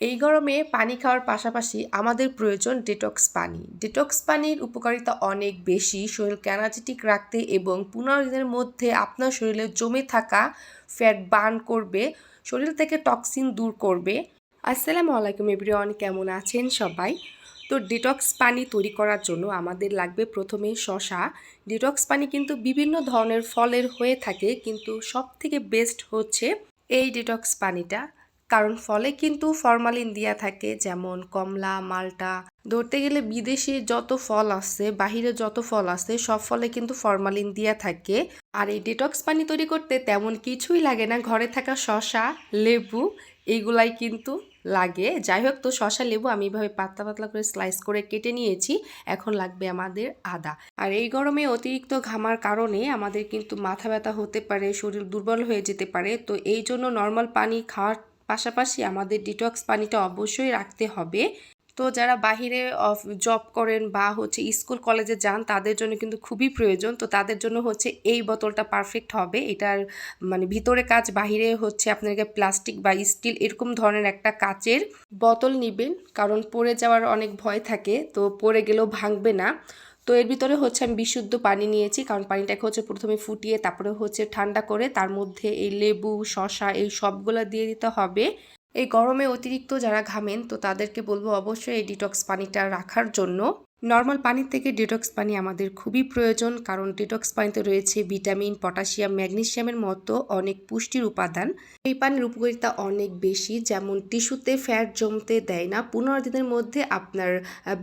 এই গরমে পানি খাওয়ার পাশাপাশি আমাদের প্রয়োজন ডিটক্স পানি। ডিটক্স পানির উপকারিতা অনেক বেশি শরীরকে এনার্জেটিক রাখতে এবং 15 দিনের মধ্যে আপনার শরীরে জমে থাকা ফ্যাট বার্ন করবে, শরীর থেকে টক্সিন দূর করবে। আসসালামু আলাইকুম এভরিওয়ান, কেমন আছেন সবাই? তো ডিটক্স পানি তৈরি করার জন্য আমাদের লাগবে প্রথমে শসা। ডিটক্স পানি কিন্তু বিভিন্ন ধরনের ফলের হয়ে থাকে, কিন্তু সবথেকে বেস্ট হচ্ছে এই ডিটক্স পানিটা। কারণ ফলে কিন্তু ফরমালিন দেয়া থাকে, যেমন কমলা, মাল্টা, ধরতে গেলে বিদেশে যত ফল আছে, বাহিরে যত ফল আছে, সব ফলে কিন্তু ফরমালিন দেয়া থাকে। আর এই ডিটক্স পানি তৈরি করতে তেমন কিছুই লাগে না, ঘরে থাকা শসা, লেবু এইগুলাই কিন্তু লাগে। যাই হোক, তো শসা লেবু আমি এভাবে পাতলা পাতলা করে স্লাইস করে কেটে নিয়েছি। এখন লাগবে আমাদের আদা। আর এই গরমে অতিরিক্ত ঘামার কারণে আমাদের কিন্তু মাথা ব্যথা হতে পারে, শরীর দুর্বল হয়ে যেতে পারে। তো এই জন্য নর্মাল পানি খাওয়ার পাশাপাশি আমাদের ডিটক্স পানিটা অবশ্যই রাখতে হবে। তো যারা বাহিরে জব করেন বা স্কুল কলেজে যান, তাদের জন্য কিন্তু খুবই প্রয়োজন। তো তাদের জন্য এই বোতলটা পারফেক্ট হবে। এটার মানে ভিতরে কাচ, বাহিরে আপনাকে প্লাস্টিক বা স্টিল এরকম ধরনের একটা কাচের বোতল নেবেন, কারণ পড়ে যাওয়ার অনেক ভয় থাকে, তো পড়ে গেলেও ভাঙবে না। তো এর ভিতরে আমি বিশুদ্ধ পানি নিয়েছি, কারণ পানিটাকে প্রথমে ফুটিয়ে তারপরে ঠান্ডা করে তার মধ্যে এই লেবু, শসা এই সবগুলো দিয়ে দিতে হবে। এই গরমে অতিরিক্ত যারা ঘামেন, তো তাদেরকে বলবো অবশ্যই এই ডিটক্স পানিটা রাখার জন্য। নর্মাল পানির থেকে ডিটক্স পানি আমাদের খুবই প্রয়োজন, কারণ ডিটক্স পানিতে রয়েছে ভিটামিন, পটাশিয়াম, ম্যাগনেসিয়ামের মতো অনেক পুষ্টির উপাদান। এই পানির উপকারিতা অনেক বেশি, যেমন টিস্যুতে ফ্যাট জমতে দেয় না, 15 দিনের মধ্যে আপনার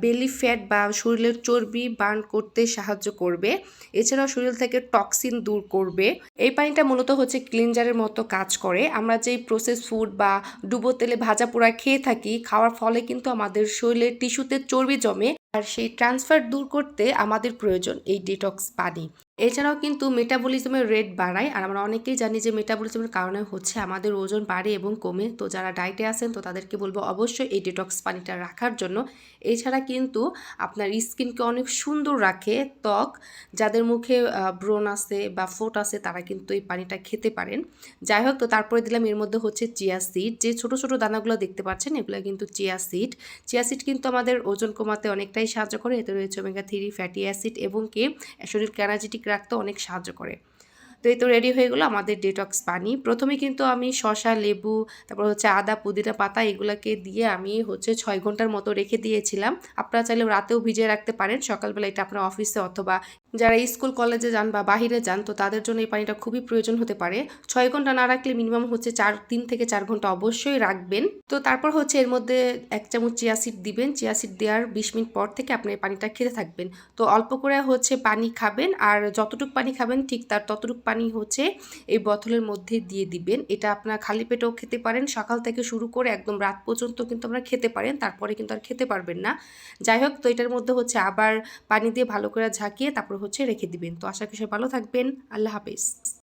বেলি ফ্যাট বা শরীরের চর্বি বার্ন করতে সাহায্য করবে। এছাড়াও শরীর থেকে টক্সিন দূর করবে। এই পানিটা মূলত ক্লিনজারের মতো কাজ করে। আমরা যেই প্রসেস ফুড বা ডুবো তেলে ভাজা পোড়া খেয়ে থাকি, খাওয়ার ফলে কিন্তু আমাদের শরীরের টিস্যুতে চর্বি জমে, আর সেই ট্রান্সফার দূর করতে আমাদের প্রয়োজন এই ডিটক্স পানি। এছাড়াও কিন্তু মেটাবলিজমের রেট বাড়ায়, আর আমরা অনেকেই জানি যে মেটাবলিজমের কারণে আমাদের ওজন বাড়ে এবং কমে। তো যারা ডায়েটে আছেন, তো তাদেরকে বলবো অবশ্যই এই ডিটক্স পানিটা রাখার জন্য। এছাড়া কিন্তু আপনার স্কিনকে অনেক সুন্দর রাখে। ত্বক, যাদের মুখে ব্রণ আছে বা ফোট আছে, তারা কিন্তু এই পানিটা খেতে পারেন। যাই হোক, তো তারপরে দিলাম এর মধ্যে চিয়া সিড। যে ছোট ছোট দানাগুলো দেখতে পাচ্ছেন, এগুলো কিন্তু চিয়া সিড। চিয়া সিড কিন্তু আমাদের ওজন কমাতে অনেকটাই সাহায্য করে। এতে রয়েছে ওমেগা-3 ফ্যাটি অ্যাসিড এবং শরীরকে এনার্জেটিক রাখতে অনেক সাহায্য করে। তো এই তো রেডি হয়ে গেলো আমাদের ডিটক্স পানি। প্রথমে কিন্তু আমি শসা, লেবু, তারপর আদা, পুদিনা পাতা এগুলাকে দিয়ে আমি 6 ঘন্টার মতো রেখে দিয়েছিলাম। আপনারা চাইলে রাতেও ভিজিয়ে রাখতে পারেন, সকালবেলা এটা আপনার অফিসে অথবা যারা স্কুল কলেজে যান বা বাহিরে যান, তো তাদের জন্য এই পানিটা খুবই প্রয়োজন হতে পারে। 6 ঘন্টা না রাখলে মিনিমাম 3 থেকে 4 ঘন্টা অবশ্যই রাখবেন। তো তারপর এর মধ্যে 1 চামচ চিয়া সিড দিবেন। চিয়া সিড দেওয়ার 20 মিনিট পর থেকে আপনি এই পানিটা খেতে থাকবেন। তো অল্প করে পানি খাবেন, আর যতটুকু পানি খাবেন ঠিক তার ততটুকু পানি এই বোতলের মধ্যে দিয়ে দিবেন। এটা আপনার খালি পেটেও খেতে পারেন, সকাল থেকে শুরু করে একদম রাত পর্যন্ত কিন্তু আপনারা খেতে পারেন, তারপরে কিন্তু আর খেতে পারবেন না। যাই হোক, তো এটার মধ্যে আবার পানি দিয়ে ভালো করে ঝাঁকিয়ে তারপর রেখে দিবেন। তো আশা করি সবাই ভালো থাকবেন। আল্লাহ হাফেজ।